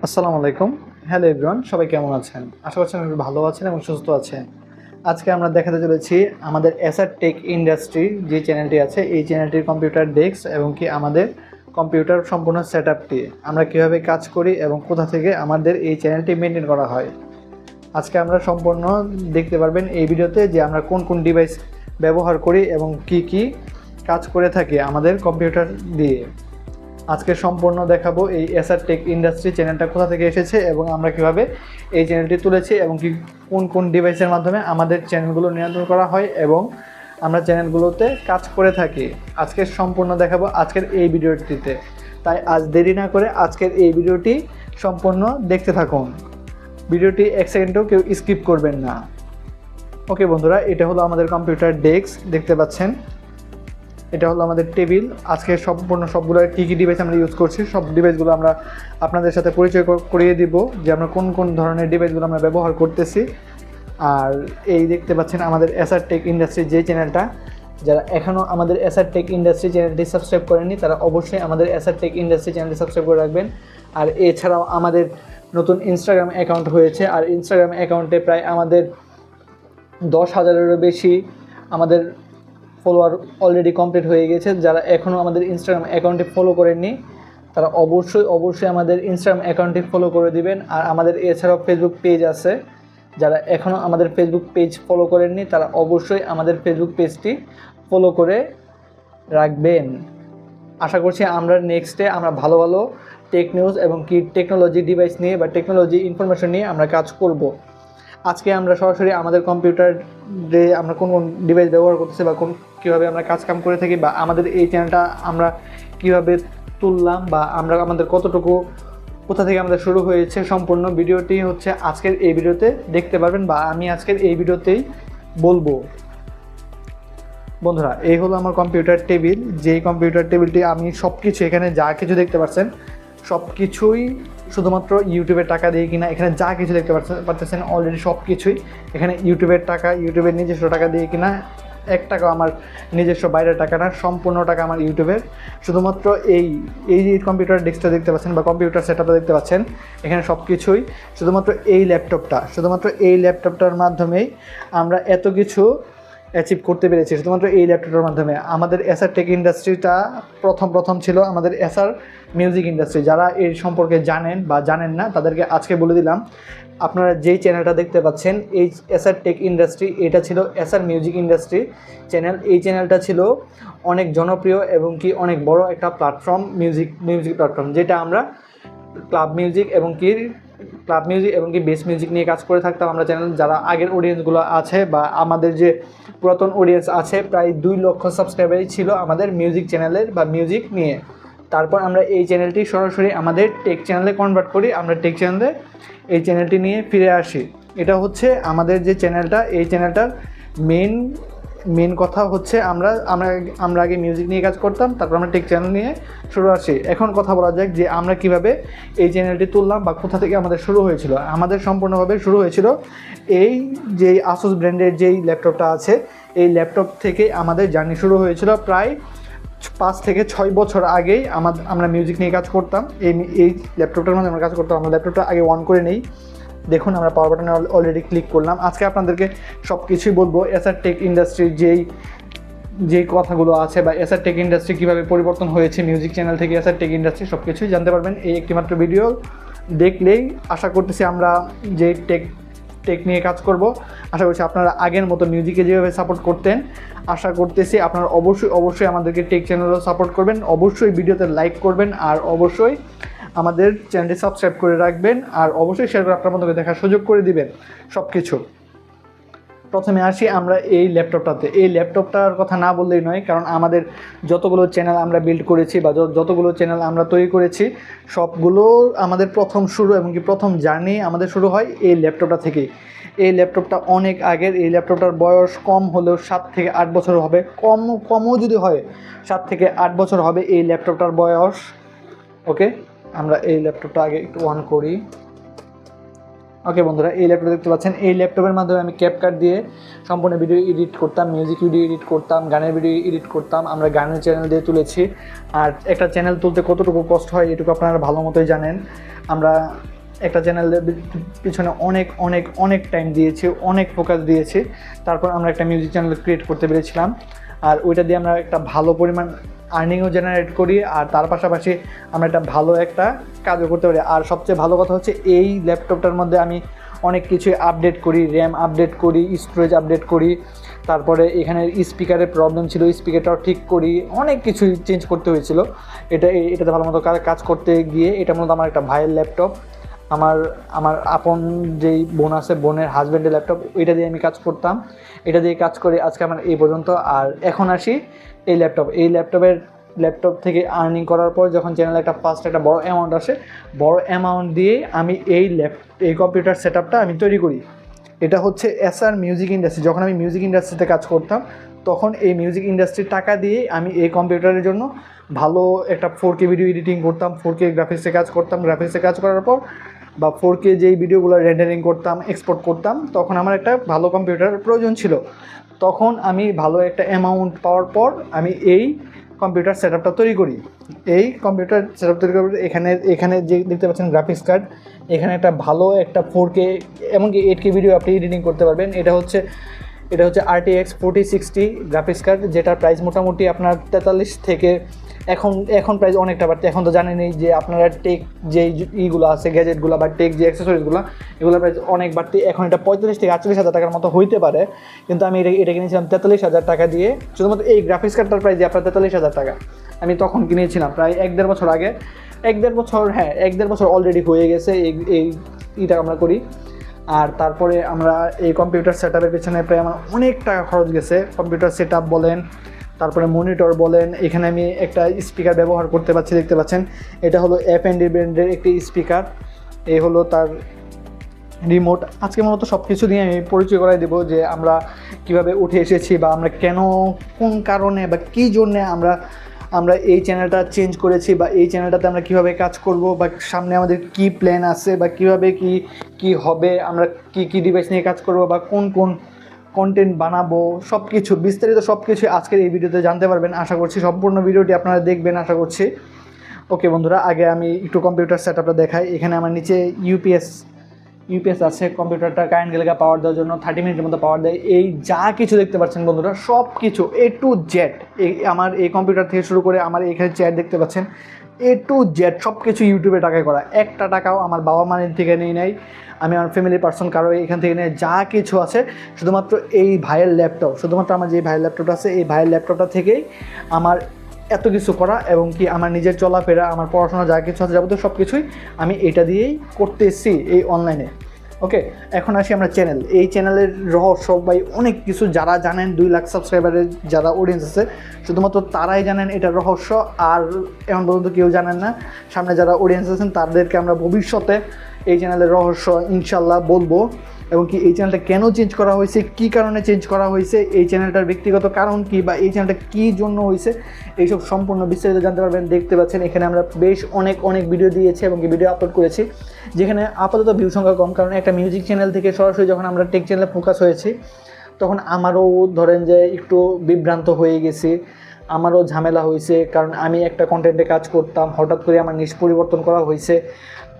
আসসালামু আলাইকুম। Hello everyone, সবাই কেমন আছেন? আশা করছি আপনি ভালো আছেন এবং সুস্থ আছেন। আজকে আমরা দেখাতে চলেছি আমাদের এসআর টেক ইন্ডাস্ট্রি যে চ্যানেলটি আছে, এই চ্যানেলটির কম্পিউটার ডেস্ক এবং কি আমাদের কম্পিউটার সম্পূর্ণ সেটআপটি আমরা কীভাবে কাজ করি এবং কোথা থেকে আমাদের এই চ্যানেলটি মেনটেন করা হয়। আজকে আমরা সম্পূর্ণ দেখতে পারবেন এই ভিডিওতে যে আমরা কোন কোন ডিভাইস ব্যবহার করি এবং কি কি কাজ করে থাকি আমাদের কম্পিউটার দিয়ে। আজকে সম্পূর্ণ দেখাবো এই এসআর টেক ইন্ডাস্ট্রি চ্যানেলটা কোথা থেকে এসেছে এবং আমরা কীভাবে এই চ্যানেলটি তুলেছি এবং কি কোন কোন ডিভাইসের মাধ্যমে আমাদের চ্যানেলগুলো নিয়ন্ত্রণ করা হয় এবং আমরা চ্যানেলগুলোতে কাজ করে থাকি। আজকে সম্পূর্ণ দেখাবো আজকের এই ভিডিওটিতে। তাই আজ দেরি না করে আজকের এই ভিডিওটি সম্পূর্ণ দেখতে থাকুন। ভিডিওটি এক সেকেন্ডও কেউ স্কিপ করবেন না। ওকে বন্ধুরা, এটা হলো আমাদের কম্পিউটার ডেস্ক, দেখতে পাচ্ছেন। এটা হলো আমাদের টেবিল। আজকে সম্পূর্ণ সবগুলো কী কী ডিভাইস আমরা ইউজ করছি সব ডিভাইসগুলো আমরা আপনাদের সাথে পরিচয় করিয়ে দিব যে আমরা কোন কোন ধরনের ডিভাইসগুলো আমরা ব্যবহার করতেছি। আর এই দেখতে পাচ্ছেন আমাদের এসআর টেক ইন্ডাস্ট্রি যে চ্যানেলটা, যারা এখনও আমাদের এসআর টেক ইন্ডাস্ট্রি চ্যানেলটি সাবস্ক্রাইব করেননি তারা অবশ্যই আমাদের এসআর টেক ইন্ডাস্ট্রি চ্যানেলটি সাবস্ক্রাইব করে রাখবেন। আর এছাড়াও আমাদের নতুন ইনস্টাগ্রাম অ্যাকাউন্ট হয়েছে, আর ইনস্টাগ্রাম অ্যাকাউন্টে প্রায় আমাদের 10,000-এরও বেশি আমাদের ফলোয়ার অলরেডি কমপ্লিট হয়ে গেছে। যারা এখনও আমাদের ইনস্টাগ্রাম অ্যাকাউন্টে ফলো করেননি তারা অবশ্যই আমাদের ইনস্টাগ্রাম অ্যাকাউন্টটি ফলো করে দিবেন। আর আমাদের এছাড়াও ফেসবুক পেজ আছে, যারা এখনও আমাদের ফেসবুক পেজ ফলো করেননি তারা অবশ্যই আমাদের ফেসবুক পেজটি ফলো করে রাখবেন। আশা করছি আমরা নেক্সটে আমরা ভালো ভালো টেক নিউজ এবং কি টেকনোলজি ডিভাইস নিয়ে বা টেকনোলজি ইনফরমেশন নিয়ে আমরা কাজ করব। আজকে আমরা সরাসরি আমাদের কম্পিউটারে আমরা কোন কোন ডিভাইস ব্যবহার করতেছি বা কীভাবে আমরা কাজকাম করে থাকি বা আমাদের এই চ্যানেলটা আমরা কীভাবে তুললাম বা আমরা আমাদের কতটুকু কোথা থেকে আমাদের শুরু হয়েছে সম্পূর্ণ ভিডিওটি হচ্ছে আজকের এই ভিডিওতে দেখতে পারবেন বা আমি আজকের এই ভিডিওতেই বলবো। বন্ধুরা, এই হলো আমার কম্পিউটার টেবিল। যেই কম্পিউটার টেবিলটি আমি সব কিছু এখানে যা কিছু দেখতে পাচ্ছেন সব কিছুই শুধুমাত্র ইউটিউবের টাকা দিয়ে কিনা। এখানে যা কিছু দেখতে পাচ্ছেন অলরেডি সব কিছুই এখানে ইউটিউবের টাকা, ইউটিউবের নিজস্ব টাকা দিয়ে কিনা। 1 টাকা আমার নিজস্ব বাইরের টাকা না, সম্পূর্ণ টাকা আমার ইউটিউবের। শুধুমাত্র এই যে কম্পিউটার ডেস্কটা দেখতে পাচ্ছেন বা কম্পিউটার সেটআপটা দেখতে পাচ্ছেন, এখানে সব কিছুই শুধুমাত্র এই ল্যাপটপটার মাধ্যমেই আমরা এত কিছু অ্যাচিভ করতে পেরেছি। শুধুমাত্র এই ল্যাপটপের মাধ্যমে আমাদের এসআর টেক ইন্ডাস্ট্রিটা প্রথম ছিল আমাদের এসআর মিউজিক ইন্ডাস্ট্রি। যারা এর সম্পর্কে জানেন বা জানেন না তাদেরকে আজকে বলে দিলাম। আপনারা যেই চ্যানেলটা দেখতে পাচ্ছেন এই এসআর টেক ইন্ডাস্ট্রি, এটা ছিল এসআর মিউজিক ইন্ডাস্ট্রি চ্যানেল। এই চ্যানেলটা ছিল অনেক জনপ্রিয় এবং কি অনেক বড় একটা প্ল্যাটফর্ম, মিউজিক প্ল্যাটফর্ম, যেটা আমরা ক্লাব মিউজিক এবং কি বেস মিউজিক নিয়ে কাজ করে থাকতাম আমরা চ্যানেল। যারা আগের অডিয়েন্সগুলো আছে বা আমাদের যে পুরাতন অডিয়েন্স আছে, প্রায় 2 লক্ষ সাবস্ক্রাইবারই ছিল আমাদের মিউজিক চ্যানেলের বা মিউজিক নিয়ে। তারপর আমরা এই চ্যানেলটি সরাসরি আমাদের টেক চ্যানেলে কনভার্ট করি। আমরা টেক চ্যানেলে এই চ্যানেলটি নিয়ে ফিরে আসি। এটা হচ্ছে আমাদের যে চ্যানেলটা, এই চ্যানেলটার মেন কথা হচ্ছে আমরা আগে মিউজিক নিয়ে কাজ করতাম, তারপর আমরা টেক চ্যানেল নিয়ে শুরু আসি। এখন কথা বলা যাক যে আমরা কিভাবে এই চ্যানেলটি তুললাম বা কোথা থেকে আমাদের শুরু হয়েছিল। আমাদের সম্পূর্ণভাবে শুরু হয়েছিল এই যে আসুস ব্র্যান্ডের যেই ল্যাপটপটা আছে, এই ল্যাপটপ থেকে আমাদের জার্নি শুরু হয়েছিল। প্রায় 5 থেকে 6 বছর আগেই আমরা মিউজিক নিয়ে কাজ করতাম। এই ল্যাপটপটার মধ্যে আমরা কাজ করতাম। আমরা ল্যাপটপটা আগে অন করে নেই। দেখুন, আমরা পাওয়ার বাটনে অলরেডি ক্লিক করলাম। আজকে আপনাদেরকে সব কিছুই বলবো এসআর টেক ইন্ডাস্ট্রির যেই কথাগুলো আছে বা এসআর টেক ইন্ডাস্ট্রি কীভাবে পরিবর্তন হয়েছে মিউজিক চ্যানেল থেকে এসআর টেক ইন্ডাস্ট্রি, সব কিছুই জানতে পারবেন এই একটিমাত্র ভিডিও দেখলেই। আশা করতেছি আমরা যে টেক নিয়ে কাজ করব, আশা করছি আপনারা আগের মতো মিউজিকে যেভাবে সাপোর্ট করতেন, আশা করতেছি আপনারা অবশ্যই আমাদেরকে টেক চ্যানেলও সাপোর্ট করবেন। অবশ্যই ভিডিওতে লাইক করবেন আর অবশ্যই আমাদের চ্যানেলটি সাবস্ক্রাইব করে রাখবেন আর অবশ্যই শেয়ার করে আপনার বন্ধুকে দেখার সুযোগ করে দিবেন সব কিছু। প্রথমে আসি আমরা এই ল্যাপটপটাতে। এই ল্যাপটপটার কথা না বললেই নয়, কারণ আমাদের যতগুলো চ্যানেল আমরা বিল্ড করেছি বা যতগুলো চ্যানেল আমরা তৈরি করেছি সবগুলো আমাদের প্রথম শুরু এবং কি প্রথম জার্নি আমাদের শুরু হয় এই ল্যাপটপটা থেকেই। এই ল্যাপটপটা অনেক আগের। এই ল্যাপটপটার বয়স কম হলেও 7 থেকে 8 বছর হবে, কমও যদি হয় 7 থেকে 8 বছর হবে এই ল্যাপটপটার বয়স। ওকে, আমরা এই ল্যাপটপটা আগে একটু অন করি। ওকে বন্ধুরা, এই ল্যাপটপ দেখতে পাচ্ছেন। এই ল্যাপটপের মাধ্যমে আমি ক্যাপকাট দিয়ে সম্পূর্ণ ভিডিও এডিট করতাম, মিউজিক ভিডিও এডিট করতাম, গানের ভিডিও এডিট করতাম। আমরা গানের চ্যানেল দিয়ে তুলেছি। আর একটা চ্যানেল তুলতে কতটুকু কষ্ট হয় এটুকু আপনারা ভালো মতোই জানেন। আমরা একটা চ্যানেলের পিছনে অনেক অনেক অনেক টাইম দিয়েছি, অনেক ফোকাস দিয়েছি, তারপর আমরা একটা মিউজিক চ্যানেল ক্রিয়েট করতে পেরেছিলাম। আর ওইটা দিয়ে আমরা একটা ভালো পরিমাণ আর্নিংও জেনারেট করি, আর তার পাশাপাশি আমরা একটা ভালো একটা কাজও করতে পারি। আর সবচেয়ে ভালো কথা হচ্ছে এই ল্যাপটপটার মধ্যে আমি অনেক কিছুই আপডেট করি, র্যাম আপডেট করি, স্টোরেজ আপডেট করি, তারপরে এখানে স্পিকারের প্রবলেম ছিল, স্পিকারটাও ঠিক করি, অনেক কিছুই চেঞ্জ করতে হয়েছিল। এটাতে ভালো মতো কাজ করতে গিয়ে এটা মূলত আমার একটা ভাইয়ের ল্যাপটপ, আমার আপন যেই বোন আছে, বোনের হাজব্যান্ডের ল্যাপটপ, এটা দিয়ে আমি কাজ করতাম। এটা দিয়ে কাজ করে আজকে আমার এই পর্যন্ত। আর এখন আসি এই ল্যাপটপ থেকে আর্নিং করার পর যখন চ্যানেলে একটা ফার্স্ট একটা বড় অ্যামাউন্ট আসে, বড় অ্যামাউন্ট দিয়ে আমি এই কম্পিউটার সেট আপটা আমি তৈরি করি। এটা হচ্ছে এসআর মিউজিক ইন্ডাস্ট্রি। যখন আমি মিউজিক ইন্ডাস্ট্রিতে কাজ করতাম তখন এই মিউজিক ইন্ডাস্ট্রির টাকা দিয়ে আমি এই কম্পিউটারের জন্য ভালো একটা 4K ভিডিও এডিটিং করতাম, 4K গ্রাফিক্সে কাজ করতাম। গ্রাফিক্সে কাজ করার পর বা 4K যেই ভিডিওগুলো রেন্ডারিং করতাম, এক্সপোর্ট করতাম, তখন আমার একটা ভালো কম্পিউটার প্রয়োজন ছিল। তখন আমি ভালো একটা অ্যামাউন্ট পাওয়ার পর আমি এই কম্পিউটার সেট আপটা তৈরি করি। এই কম্পিউটার সেট আপ তৈরি করে এখানে যে দেখতে পাচ্ছেন গ্রাফিক্স কার্ড, এখানে একটা ভালো একটা 4K এমনকি 8K ভিডিও আপনি এডিটিং করতে পারবেন। এটা হচ্ছে RTX 4060 গ্রাফিক্স কার্ড, যেটার প্রাইস মোটামুটি আপনার 43 থেকে এখন প্রাইস অনেকটা বাড়তে। এখন তো জানেনই যে আপনারা টেক যে ইগুলো আছে, গ্যাজেটগুলো বা টেক যে অ্যাক্সেসরিজগুলো, এগুলোর প্রাইস অনেক বাড়তি। এখন এটা 45 থেকে 48 হাজার টাকার মতো হইতে পারে, কিন্তু আমি এটা কিনেছিলাম 43,000 টাকা দিয়ে। শুধুমাত্র এই গ্রাফিক্স কার্ডটার প্রাইস দিয়ে আপনার 43,000 টাকা। আমি তখন কিনেছিলাম প্রায় 1-1.5 বছর আগে। 1-1.5 বছর অলরেডি হয়ে গেছে এইটা আমরা করি। আর তারপরে আমরা এই কম্পিউটার সেট আপের পেছনে প্রায় আমার অনেক টাকা খরচ গেছে। কম্পিউটার সেট আপ বলেন, তারপরে মনিটর বলেন, এখানে আমি একটা স্পিকার ব্যবহার করতে পারছি, দেখতে পাচ্ছেন। এটা হলো F&D ব্র্যান্ডের একটি স্পিকার, এই হলো তার রিমোট। আজকে মূলত সব কিছু দিয়ে আমি পরিচয় করাই দেবো যে আমরা কিভাবে উঠে এসেছি, বা আমরা কোন কারণে বা কী জন্যে আমরা এই চ্যানেলটা চেঞ্জ করেছি, বা এই চ্যানেলটাতে আমরা কীভাবে কাজ করব, বা সামনে আমাদের কী প্ল্যান আছে, বা কীভাবে কী হবে, আমরা কী ডিভাইস নিয়ে কাজ করব, বা কোন কন্টেন্ট বানাবো, সব কিছু বিস্তারিত সব কিছু আজকের এই ভিডিওতে জানতে পারবেন। আশা করছি সম্পূর্ণ ভিডিওটি আপনারা দেখবেন, আশা করছি। ওকে বন্ধুরা, আগে আমি একটু কম্পিউটার সেট আপটা দেখাই। এখানে আমার নিচে ইউপিএস আছে, কম্পিউটারটা কারেন্ট গেলে পাওয়ার দেওয়ার জন্য 30 মিনিটের মতো পাওয়ার দেয়। এই যা কিছু দেখতে পাচ্ছেন বন্ধুরা, সব কিছু A to Z আমার এই কম্পিউটার থেকে শুরু করে আমার এখানে চেয়ার দেখতে পাচ্ছেন, A to Z সব কিছু ইউটিউবে টাকায় করা। একটা টাকাও আমার বাবা মায়ের থেকে নেই নাই, আমি আমার ফ্যামিলির পার্সন কারো এখান থেকে নেই। যা কিছু আছে শুধুমাত্র এই ভাইয়ের ল্যাপটপ, শুধুমাত্র আমার যে ভাইয়ের ল্যাপটপটা আছে, এই ভাইয়ের ল্যাপটপটা থেকেই আমার এত কিছু করা, এবং কি আমার নিজের চলাফেরা, আমার পড়াশোনা যা কিছু আছে যাবতীয় সব কিছুই আমি এটা দিয়েই করতেছি এই অনলাইনে। ওকে, এখন আসি আমরা এই চ্যানেলের রহস্য ভাই অনেক কিছু। যারা জানেন 2 লাখ সাবস্ক্রাইবারের যারা অডিয়েন্স আছে, শুধুমাত্র তারাই জানেন এটার রহস্য, আর এখন পর্যন্ত কেউ জানেন না। সামনে যারা অডিয়েন্স আছেন তাদেরকে আমরা ভবিষ্যতে এই চ্যানেলের রহস্য ইনশাল্লাহ বলবো, এবং কি এই চ্যানেলটা কেন চেঞ্জ করা হয়েছে, কী কারণে চেঞ্জ করা হয়েছে, এই চ্যানেলটার ব্যক্তিগত কারণ কী, বা এই চ্যানেলটা কী জন্য হয়েছে, এইসব সম্পূর্ণ বিস্তারিত জানতে পারবেন। দেখতে পাচ্ছেন এখানে আমরা বেশ অনেক ভিডিও দিয়েছি এবং কি ভিডিও আপলোড করেছি, যেখানে আপাতত ভিউ সংখ্যা কম, কারণ একটা মিউজিক চ্যানেল থেকে সরাসরি যখন আমরা টেক চ্যানেলে ফোকাস হয়েছি, তখন আমারও ধরেন যে একটু বিভ্রান্ত হয়ে গেছি, আমারও ঝামেলা হয়েছে। কারণ আমি একটা কন্টেন্টে কাজ করতাম, হঠাৎ করে আমার নিশ পরিবর্তন করা হয়েছে।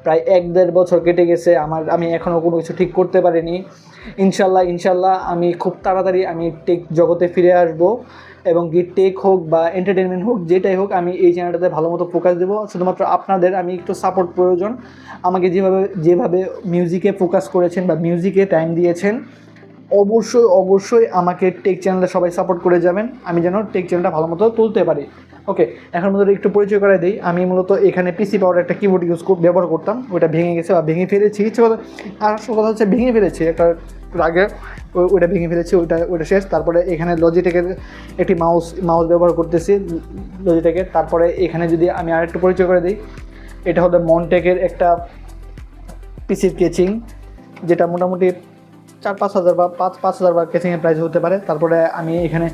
প্রায় 1-1.5 বছর কেটে গেছে, আমি এখনও কোনো কিছু ঠিক করতে পারিনি। ইনশাল্লাহ আমি খুব তাড়াতাড়ি আমি টেক জগতে ফিরে আসবো, এবং কি টেক হোক বা এন্টারটেনমেন্ট হোক, যেটাই হোক, আমি এই চ্যানেলটাতে ভালো মতো ফোকাস দেবো। শুধুমাত্র আপনাদের আমি একটু সাপোর্ট প্রয়োজন। আমাকে যেভাবে মিউজিকে ফোকাস করেছেন বা মিউজিকে টাইম দিয়েছেন, অবশ্যই আমাকে টেক চ্যানেলে সবাই সাপোর্ট করে যাবেন, আমি যেন টেক চ্যানেলটা ভালো মতো তুলতে পারি। ওকে, এখন মূলত একটু পরিচয় করাই দিই। আমি মূলত এখানে পিসি পাওয়ার একটা কিবোর্ড ব্যবহার করতাম, ওটা ভেঙে গেছে বা ভেঙে ফেলেছি। আর আসল কথা হচ্ছে ভেঙে ফেলেছি, একটা আগে ওইটা ভেঙে ফেলেছি, ওইটা শেষ। তারপরে এখানে লজিটেকের একটি মাউস ব্যবহার করতেছি, লজিটেকের। তারপরে এখানে যদি আমি আরেকটু পরিচয় করে দিই, এটা হলো মনটেকের একটা পিসির কেচিং, যেটা মোটামুটি 4-5 হাজার বা 5 হাজার বা কেচিংয়ের প্রাইস হতে পারে। তারপরে আমি এখানে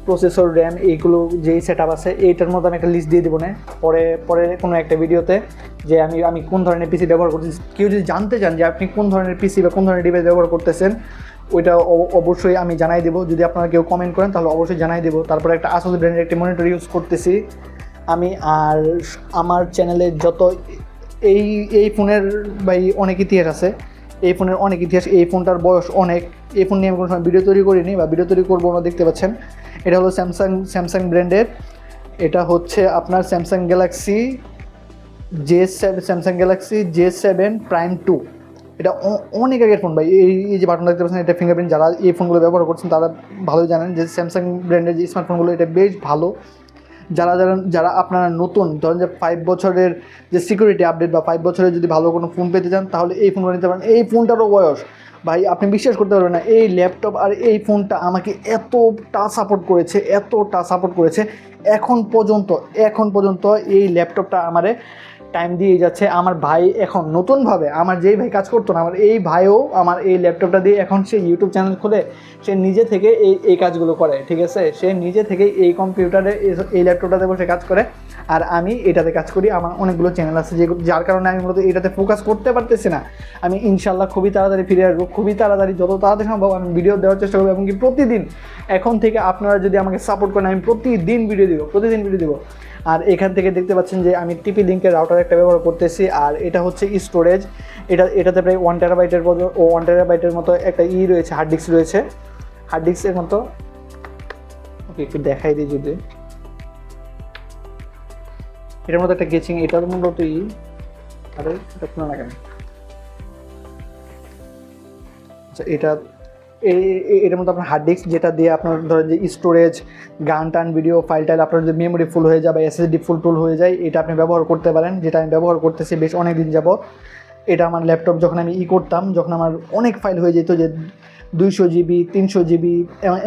প্রসেসর, র্যাম, এইগুলো যেই সেট আপ আছে, এইটার মধ্যে আমি একটা লিস্ট দিয়ে দেবো না পরে কোনো একটা ভিডিওতে, যে আমি কোন ধরনের পিসি ব্যবহার করতেছি। কেউ যদি জানতে চান যে আপনি কোন ধরনের পিসি বা কোন ধরনের ডিভাইস ব্যবহার করতেছেন, ওইটা অবশ্যই আমি জানাই দেবো। যদি আপনারা কেউ কমেন্ট করেন তাহলে অবশ্যই জানাই দেবো। তারপরে একটা আসুস ব্র্যান্ডের একটি মনিটর ইউজ করতেছি আমি। আর আমার চ্যানেলে যত এই এই ফোনের ভাই অনেক ইতিহাস আছে, এই ফোনের অনেক ইতিহাস, এই ফোনটার বয়স অনেক। এই ফোন নিয়ে আমি কোনো সময় ভিডিও তৈরি করিনি বা ভিডিও তৈরি করবো না, দেখতে পাচ্ছেন। এটা হলো স্যামসাং ব্র্যান্ডের, এটা হচ্ছে আপনার স্যামসাং গ্যালাক্সি J7 Prime 2। এটা অনেক আগের ফোন ভাই। এই যে বাটন দেখতে পাচ্ছেন, এটা ফিঙ্গারপ্রিন্ট। যারা এই ফোনগুলো ব্যবহার করছেন তারা ভালোই জানেন যে স্যামসাং ব্র্যান্ডের যে স্মার্টফোনগুলো এটা বেশ ভালো। যারা আপনারা নতুন, ধরেন যে 5 বছরের যে সিকিউরিটি আপডেট বা 5 বছরের যদি ভালো কোনো ফোন পেতে চান, তাহলে এই ফোনগুলো নিতে পারেন। এই ফোনটারও বয়স ভাই আপনি বিশ্বাস করতে পারবেন না, এই ল্যাপটপ আর এই ফোনটা আমাকে এতটা সাপোর্ট করেছে এখন পর্যন্ত এই ল্যাপটপটা আমারে টাইম দিয়ে যাচ্ছে। আমার ভাই এখন নতুনভাবে, আমার যেই ভাই কাজ করতো না, আমার এই ভাইও আমার এই ল্যাপটপটা দিয়ে এখন সে ইউটিউব চ্যানেল খুলে সে নিজে থেকে এই কাজগুলো করে, ঠিক আছে। সে নিজে থেকে এই কম্পিউটারে এই ল্যাপটপটাতে বসে কাজ করে, আর আমি এটাতে কাজ করি। আমার অনেকগুলো চ্যানেল আছে যার কারণে আমি মূলত এটাতে ফোকাস করতে পারতেছি না। আমি ইনশাল্লাহ খুবই তাড়াতাড়ি ফিরে আসবো, খুবই তাড়াতাড়ি, যত তাড়াতাড়ি সম্ভব আমি ভিডিও দেওয়ার চেষ্টা করবো। এবং কি প্রতিদিন এখন থেকে আপনারা যদি আমাকে সাপোর্ট করেন, আমি প্রতিদিন ভিডিও দিব। আর এখান থেকে দেখতে পাচ্ছেন যে আমি টিপি লিঙ্কের রাউটার একটা ব্যবহার করতেছি। আর এটা হচ্ছে স্টোরেজ, এটাতে প্রায় 1 টেরাবাইটের মতো একটা রয়েছে, হার্ড ডিস্কের মতো। ওকে, একটু দেখাই দিই যদি, এটার মতো একটা গেচিং, এটার মূলত আরে এটা শোনা না কেন। আচ্ছা, এটার মধ্যে আপনার হার্ড ডিস্ক, যেটা দিয়ে আপনার ধরেন যে স্টোরেজ, গান টান, ভিডিও ফাইল টাইল, আপনার যে মেমোরি ফুল হয়ে যায় বা SSD ফুল হয়ে যায়, এটা আপনি ব্যবহার করতে পারেন। যেটা আমি ব্যবহার করতেছি বেশ অনেক দিন যাবত। এটা আমার ল্যাপটপ যখন আমি করতাম, যখন আমার অনেক ফাইল হয়ে যেত, যে 200 GB 300 GB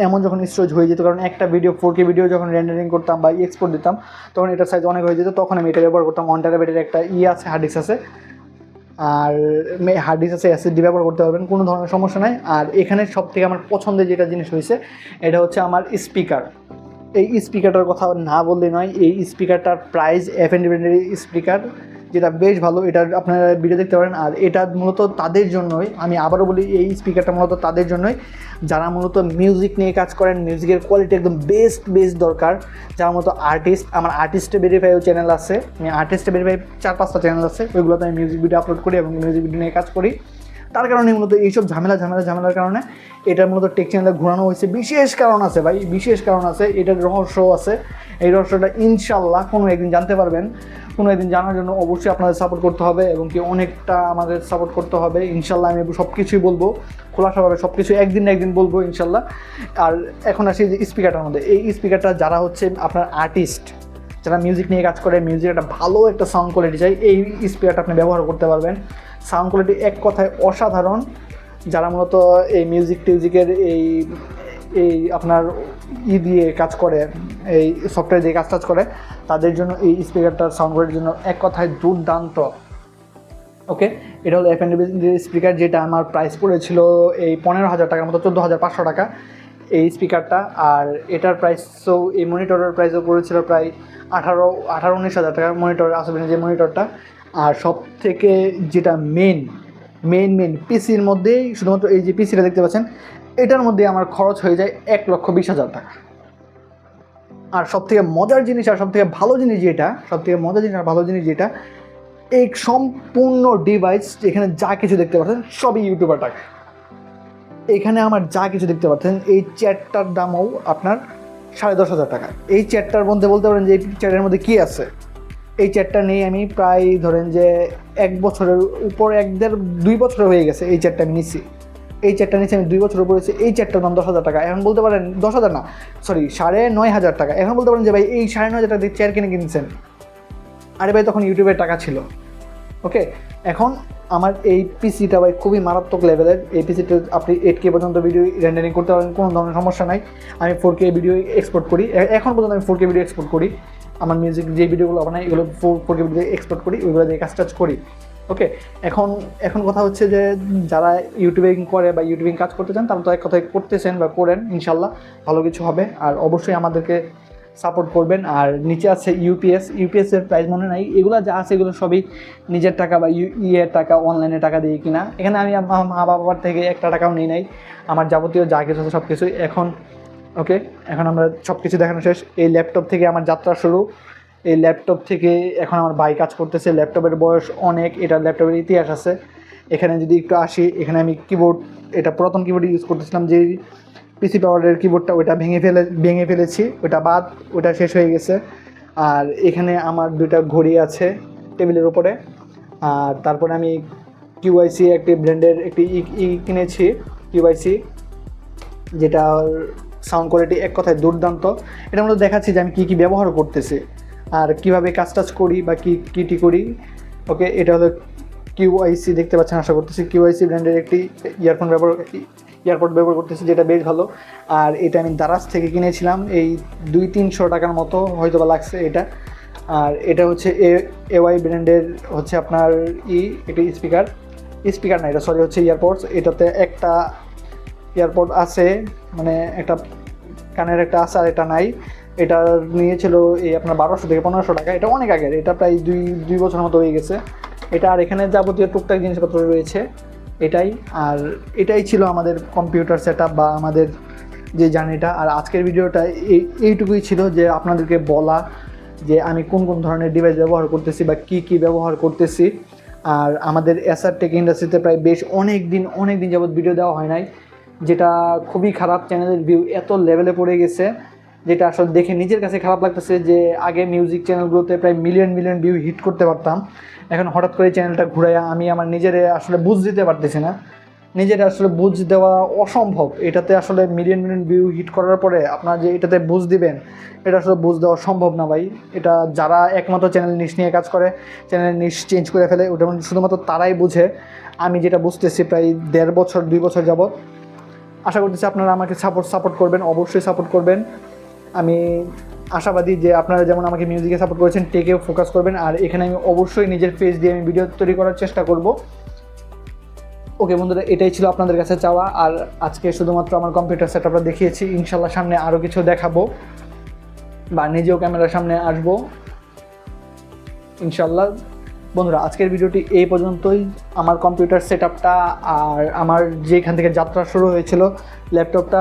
এমন যখন স্টোরেজ হয়ে যেত, কারণ একটা ভিডিও 4K ভিডিও যখন রেন্ডারিং করতাম বা এক্সপোর্ট দিতাম, তখন এটার সাইজ অনেক হয়ে যেত। তখন আমি এটা ব্যবহার করতাম। 1 টেরাবাইটের একটা আছে, হার্ড ডিস্ক আছে, আর হার্ড ডিস্ক আছে, SSD ব্যবহার করতে পারবেন, কোনো ধরনের সমস্যা নাই। আর এখানে সব থেকে আমার পছন্দের যেটা জিনিস হয়েছে, এটা হচ্ছে আমার স্পিকার। এই স্পিকারটার কথা না বললে নয়। এই স্পিকারটার প্রাইস এফএনডি ব্র্যান্ডের স্পিকার, যেটা বেশ ভালো। এটা আপনারা ভিডিও দেখতে পারেন। আর এটা মূলত তাদের জন্যই, আমি আবারও বলি, এই স্পিকারটা মূলত তাদের জন্যই যারা মূলত মিউজিক নিয়ে কাজ করেন, মিউজিকের কোয়ালিটি একদম বেস্ট দরকার, যারা মূলত আর্টিস্ট। আমার আর্টিস্টে ভেরিফাইও চ্যানেল আছে, আমি আর্টিস্টে ভেরিফাই 4-5টা চ্যানেল আছে, ওইগুলোতে আমি মিউজিক ভিডিও আপলোড করি এবং মিউজিক ভিডিও নিয়ে কাজ করি। তার কারণে মূলত এইসব ঝামেলার কারণে এটা মূলত টেক চ্যানেলে ঘোরানো হয়েছে। বিশেষ কারণ আছে, এটার রহস্য আছে। এই রহস্যটা ইনশাল্লাহ কোনো একদিন জানতে পারবেন। কোনো একদিন জানার জন্য অবশ্যই আপনাদের সাপোর্ট করতে হবে, এবং কি অনেকটা আমাদের সাপোর্ট করতে হবে। ইনশাল্লাহ আমি সব কিছুই বলবো, খোলাসাভাবে সব কিছু একদিন না একদিন বলবো ইনশাল্লাহ। আর এখন আসি যে স্পিকারটার মধ্যে, এই স্পিকারটা যারা হচ্ছে আপনার আর্টিস্ট, যারা মিউজিক নিয়ে কাজ করে, মিউজিক একটা ভালো একটা সাউন্ড কোয়ালিটি চাই, এই স্পিকারটা আপনি ব্যবহার করতে পারবেন। সাউন্ড কোয়ালিটি এক কথায় অসাধারণ। যারা মূলত এই টিউজিকের এই আপনার দিয়ে কাজ করে, এই সফটওয়্যার দিয়ে কাজ করে, তাদের জন্য এই স্পিকারটার সাউন্ড কোয়ালিটির জন্য এক কথায় দুর্দান্ত। ওকে, এটা হলো এফএনডি স্পিকার, যেটা আমার প্রাইস পড়েছিল এই 15,000 টাকার মতো, 14,500 টাকা এই স্পিকারটা। আর এটার প্রাইসও, এই মনিটরের প্রাইসও পড়েছিল প্রায় 18-19,000 টাকা মনিটর, আসলে যে মনিটরটা। আর সব থেকে যেটা মেন পিসির মধ্যেই, শুধুমাত্র এই যে পিসিটা দেখতে পাচ্ছেন, এটার মধ্যে আমার খরচ হয়ে যায় 1,20,000 টাকা। আর সবথেকে মজার জিনিস আর সবথেকে ভালো জিনিস যেটা, এই সম্পূর্ণ ডিভাইস, এখানে যা কিছু দেখতে পাচ্ছেন সবই ইউটিউবার টাকা। এখানে আমার যা কিছু দেখতে পাচ্ছেন, এই চ্যাটটার দামও আপনার 10,500 টাকা। এই চ্যাটটার মধ্যে বলতে পারেন যে এই চ্যাটের মধ্যে কী আছে, এই চ্যাটটা নিয়ে আমি প্রায় ধরেন যে 1 বছরের উপর, 1-1.5-2 বছর হয়ে গেছে এই চ্যাটটা আমি নিচ্ছি। এই চ্যাটটা নিচে আমি 2 বছর উপরে। এই চ্যাটটার দাম 10,000 টাকা। এখন বলতে পারেন 10,000 না, সরি 9,500 টাকা। এখন বলতে পারেন যে ভাই এই 9,500 টাকা দিয়ে চেয়ার কিনে কিনছেন। আরে ভাই, তখন ইউটিউবের টাকা ছিল। ওকে, এখন আমার এই পিসিটা ভাই খুবই মারাত্মক লেভেলের। এই পিসিতে আপনি 8K পর্যন্ত ভিডিও রেন্ডারিং করতে পারেন, কোনো ধরনের সমস্যা নাই। আমি 4K ভিডিও এক্সপোর্ট করি, এখন পর্যন্ত আমি 4K ভিডিও এক্সপোর্ট করি। আমার মিউজিক যে ভিডিওগুলো বানাই, এগুলো 4K ভিডিও এক্সপোর্ট করি, ওইগুলো দিয়ে কাজ করি। ওকে, এখন কথা হচ্ছে যে যারা ইউটিউবিং করে বা ইউটিউবিং কাজ করতে চান, তারা তো এক কথায় করতেছেন বা করেন, ইনশাল্লাহ ভালো কিছু হবে। আর অবশ্যই আমাদেরকে সাপোর্ট করবেন। আর নিচে আছে ইউপিএসের প্রাইস মনে নাই, এগুলো যা আছে এগুলো সবই নিজের টাকা বা টাকা, অনলাইনে টাকা দিয়ে কিনা। এখানে আমি মা বাবার থেকে একটা টাকাও নিই নাই। আমার যাবতীয় যা কিছু আছে সব কিছুই এখন। ওকে, এখন আমরা সব কিছু দেখানো শেষ। এই ল্যাপটপ থেকে আমার যাত্রা শুরু। এই ল্যাপটপ থেকে এখন আমার ভাই কাজ করতেছে। ল্যাপটপের বয়স অনেক, এটা ল্যাপটপের ইতিহাস আছে। এখানে যদি একটু আসি, এখানে আমি কিবোর্ড, এটা পুরাতন কিবোর্ড ইউজ করতেছিলাম, যে পিসি পাওয়ারের কিবোর্ডটা, ওটা ভেঙে ফেলেছি, ওটা বাদ, ওটা শেষ হয়ে গেছে। আর এখানে আমার দুইটা ঘড়ি আছে টেবিলের উপরে। আর তারপরে আমি কিউআইসি একটি ব্র্যান্ডের একটি কিনেছি, কিউআইসি, যেটা সাউন্ড কোয়ালিটি এক কথায় দুর্দান্ত। এটার মধ্যে দেখাচ্ছি যে আমি কী কী ব্যবহার করতেছি আর কীভাবে কাজ টাজ করি বা কী করি। ওকে, এটা হলো কিউআইসি, দেখতে পাচ্ছেন আশা করতেছি। কিউআইসি ব্র্যান্ডের একটি ইয়ারপড ব্যবহার করতেছি, যেটা বেশ ভালো। আর এটা আমি দারাজ থেকে কিনেছিলাম, এই 200-300 টাকার মতো হয়তো বা লাগছে এটা। আর এটা হচ্ছে এওয়াই ব্র্যান্ডের হচ্ছে আপনার একটি স্পিকার না, এটা সরি হচ্ছে ইয়ারপডস। এটাতে একটা ইয়ারপড আছে, মানে একটা কানের একটা আছে আর এটা নাই। এটা নিয়েছিল এই আপনার 1200 থেকে 1500 টাকা। এটা অনেক আগের, এটা প্রায় দুই বছর মতো হয়ে গেছে এটা। আর এখানে যাবতীয় টুকটাক জিনিসপত্র রয়েছে, এটাই। আর এটাই ছিল আমাদের কম্পিউটার সেট আপ বা আমাদের যে জার্নিটা। আর আজকের ভিডিওটা এইটুকুই ছিল, যে আপনাদেরকে বলা যে আমি কোন কোন ধরনের ডিভাইস ব্যবহার করতেছি বা কী ব্যবহার করতেছি। আর আমাদের এসআর টেক ইন্ডাস্ট্রিতে প্রায় বেশ অনেক দিন যাবত ভিডিও দেওয়া হয় নাই, যেটা খুবই খারাপ। চ্যানেলের ভিউ এত লেভেলে পড়ে গেছে, যেটা আসলে দেখে নিজের কাছে খারাপ লাগতেছে। যে আগে মিউজিক চ্যানেলগুলোতে প্রায় মিলিয়ন ভিউ হিট করতে পারতাম, এখন হঠাৎ করে চ্যানেলটা ঘুরাইয়া আমি আমার নিজেরে আসলে বুঝ দিতে পারতেছি না। নিজের আসলে বুঝ দেওয়া অসম্ভব। এটাতে আসলে মিলিয়ন ভিউ হিট করার পরে আপনার যে এটাতে বুঝ দিবেন, এটা আসলে বুঝ দেওয়া সম্ভব না ভাই। এটা যারা একমাত্র চ্যানেল নিশ নিয়ে কাজ করে, চ্যানেল নিশ চেঞ্জ করে ফেলে, ওটা শুধুমাত্র তারাই বুঝে। আমি যেটা বুঝতেছি প্রায় 1.5 বছর 2 বছর যাবত। আশা করতেছি আপনারা আমাকে সাপোর্ট করবেন, অবশ্যই সাপোর্ট করবেন। আমি আশাবাদী যে আপনারা যেমন আমাকে মিউজিকে সাপোর্ট করেছেন, টেকেও ফোকাস করবেন। আর এখানে আমি অবশ্যই নিজের ফেস দিয়ে আমি ভিডিও তৈরি করার চেষ্টা করব। ওকে বন্ধুরা, এটাই ছিল আপনাদের কাছে চাওয়া। আর আজকে শুধুমাত্র আমার কম্পিউটার সেট আপটা দেখিয়েছি, ইনশাল্লাহ সামনে আরও কিছু দেখাবো বা নিজেও ক্যামেরার সামনে আসবো ইনশাল্লাহ। বন্ধুরা, আজকের ভিডিওটি এই পর্যন্তই। আমার কম্পিউটার সেট আপটা আর আমার যেখান থেকে যাত্রা শুরু হয়েছিল ল্যাপটপটা,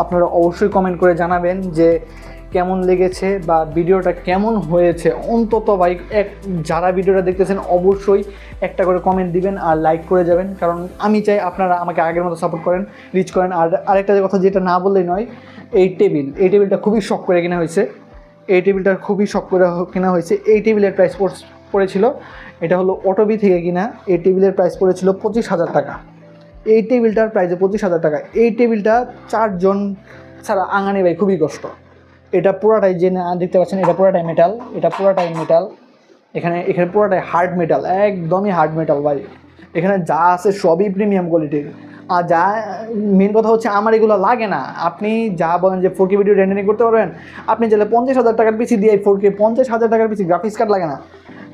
আপনারা অবশ্যই কমেন্ট করে জানাবেন যে কেমন লেগেছে বা ভিডিওটা কেমন হয়েছে। অন্তত ভাই যারা ভিডিওটা দেখতেছেন অবশ্যই একটা করে কমেন্ট দিবেন আর লাইক করে যাবেন, কারণ আমি চাই আপনারা আমাকে আগের মতো সাপোর্ট করেন, রিচ করেন। আর আরেকটা কথা যেটা না বললেই নয়, এই টেবিলটা খুবই শখ করে কেনা হয়েছে। এই টেবিলের প্রাইস পড়েছিল, এটা হলো অটোবি থেকে কিনা। এই টেবিলের প্রাইস পড়েছিল 25,000 টাকা। এই টেবিলটার প্রাইসে 25,000 টাকা। এই টেবিলটা 4 জন ছাড়া আঙানি ভাই খুবই কষ্ট। এটা পুরাটাই যে না দেখতে পাচ্ছেন, এটা পুরাটাই মেটাল, এখানে পুরাটাই হার্ড মেটাল, একদমই হার্ড মেটাল ভাই। এখানে যা আছে সবই প্রিমিয়াম কোয়ালিটির। আর যা মেন কথা হচ্ছে, আমার এগুলো লাগে না। আপনি যা বলেন যে 4K ভিডিও রেন্ডারিং করতে পারবেন, আপনি চাইলে 50,000 টাকার পিসি দিয়ে 4K 50,000 টাকার পিসি, গ্রাফিক্স কার্ড লাগে না।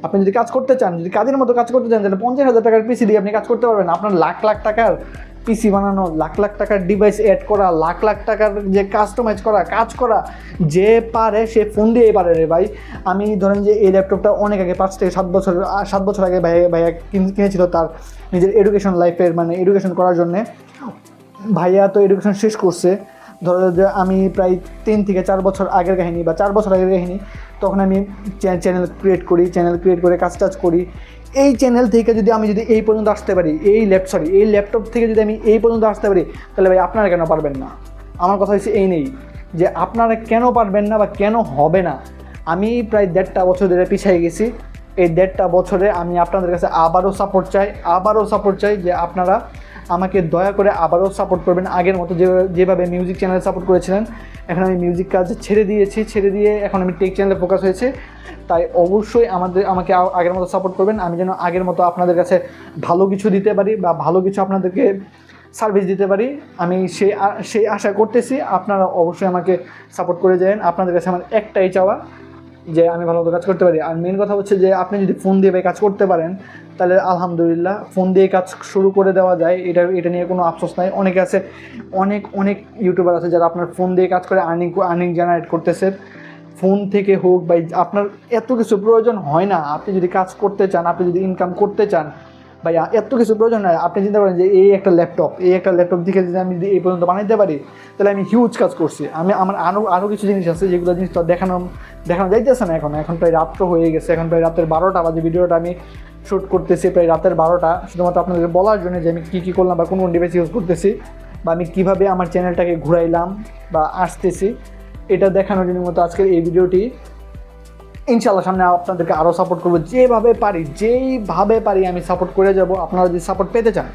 আপনি যদি কাজ করতে চান, যদি কাজের মতো কাজ করতে চান, তাহলে 50,000 টাকার পিসি দিয়ে আপনি কাজ করতে পারবেন। আপনার লাখ টাকার পিসি বানানো, লাখ টাকার ডিভাইস অ্যাড করা, লাখ টাকার যে কাস্টমাইজ করা, কাজ করা, যে পারে সে ফোন দিয়েই পারে রে ভাই। আমি ধরেন যে এই ল্যাপটপটা অনেক আগে 5 থেকে 7 বছর আগে ভাইয়া কিনেছিল তার নিজের এডুকেশন লাইফের, মানে এডুকেশন করার জন্যে। ভাইয়া তো এডুকেশন শেষ করছে, ধরো যে আমি প্রায় 3 থেকে 4 বছর আগের কাহিনী বা 4 বছর আগের কাহিনী। তখন আমি চ্যানেল ক্রিয়েট করে কাজ করি। এই চ্যানেল থেকে যদি আমি এই পর্যন্ত আসতে পারি, এই ল্যাপটপ থেকে যদি আমি এই পর্যন্ত আসতে পারি, তাহলে ভাই আপনারা কেন পারবেন না? আমার কথা হচ্ছে এই নেই যে আপনারা কেন পারবেন না বা কেন হবে না। আমি প্রায় 1.5 বছর ধরে পিছিয়ে গেছি। এই 1.5 বছরে আমি আপনাদের কাছে আবারও সাপোর্ট চাই যে আপনারা আমাকে দয়া করে আবারও সাপোর্ট করবেন আগের মতো, যেভাবে মিউজিক চ্যানেলে সাপোর্ট করেছিলেন। এখন আমি মিউজিক কাজ ছেড়ে দিয়ে এখন আমি টেক চ্যানেলে ফোকাস হয়েছে। তাই অবশ্যই আমাকে আগের মতো সাপোর্ট করবেন, আমি যেন আগের মতো আপনাদের কাছে ভালো কিছু দিতে পারি বা ভালো কিছু আপনাদেরকে সার্ভিস দিতে পারি। আমি সেই আশা করতেছি। আপনারা অবশ্যই আমাকে সাপোর্ট করে যাবেন। আপনাদের কাছে আমার একটাই চাওয়া যে আমি ভালো মতো কাজ করতে পারি। আর মেন কথা হচ্ছে যে আপনি যদি ফোন দিয়ে কাজ করতে পারেন, তাহলে আলহামদুলিল্লাহ, ফোন দিয়ে কাজ শুরু করে দেওয়া যায়। এটা নিয়ে কোনো আফসোস নাই। অনেকে আছে, অনেক ইউটিউবার আছে যারা আপনার ফোন দিয়ে কাজ করে আর্নিং জেনারেট করতেছে। ফোন থেকে হোক বা আপনার এত কিছু প্রয়োজন হয় না। আপনি যদি কাজ করতে চান, আপনি যদি ইনকাম করতে চান, ভাই এত কিছু প্রয়োজন নয়। আপনি চিন্তা করেন যে এই একটা ল্যাপটপ দিকে যদি আমি এই পর্যন্ত বানাইতে পারি, তাহলে আমি হিউজ কাজ করছি। আমার আরও কিছু জিনিস আছে যেগুলো জিনিস তো দেখানো যাইতেছে না এখন প্রায় রাত্র হয়ে গেছে, এখন প্রায় রাতের 12টা বাজে। ভিডিওটা আমি শ্যুট করতেছি প্রায় রাতের 12টা, শুধুমাত্র আপনাদের বলার জন্য যে আমি কী করলাম বা কোন ডিভাইস ইউজ করতেছি বা আমি কীভাবে আমার চ্যানেলটাকে ঘুরাইলাম বা আসতেছি, এটা দেখানোর জন্য মতো আজকের এই ভিডিওটি। ইনশাআল্লাহ সামনে আপনাদেরকে আরও সাপোর্ট করবো, যেইভাবে পারি আমি সাপোর্ট করে যাব। আপনারা যদি সাপোর্ট পেতে চান,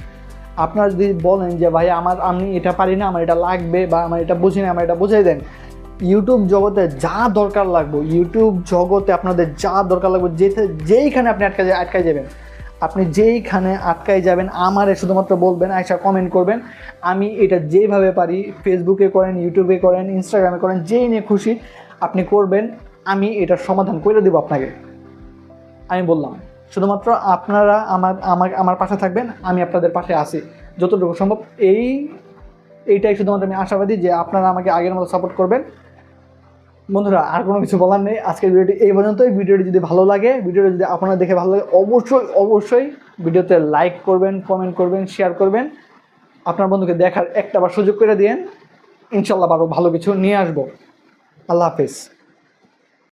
আপনারা যদি বলেন যে ভাই আমি এটা পারি না, আমার এটা লাগবে, বা আমার এটা বুঝি না, আমার এটা বুঝিয়ে দেন, ইউটিউব জগতে যা দরকার লাগবে, আপনাদের যা দরকার লাগবে, যেইখানে আপনি আটকায় যাবেন, আপনি যেইখানে আটকায় যাবেন আমারে শুধুমাত্র বলবেন, আইসা কমেন্ট করবেন। আমি এটা যেভাবে পারি, ফেসবুকে করেন, ইউটিউবে করেন, ইনস্টাগ্রামে করেন, যেই নিয়ে খুশি আপনি করবেন, আমি এটার সমাধান করে দেবো আপনাকে। আমি বললাম শুধুমাত্র আপনারা আমার পাশে থাকবেন, আমি আপনাদের পাশে আছি যতটুকু সম্ভব। এইটাই শুধুমাত্র আমি আশাবাদী যে আপনারা আমাকে আগের মতো সাপোর্ট করবেন। বন্ধুরা, আর কোনো কিছু বলার নেই। আজকের ভিডিওটি এই পর্যন্তই। ভিডিওটি যদি ভালো লাগে, ভিডিওটি যদি আপনারা দেখে ভালো লাগে, অবশ্যই ভিডিওতে লাইক করবেন, কমেন্ট করবেন, শেয়ার করবেন। আপনার বন্ধুকে দেখার একটা বার সুযোগ করে দিন। ইনশাআল্লাহ আরও ভালো কিছু নিয়ে আসবো। আল্লাহ হাফেজ।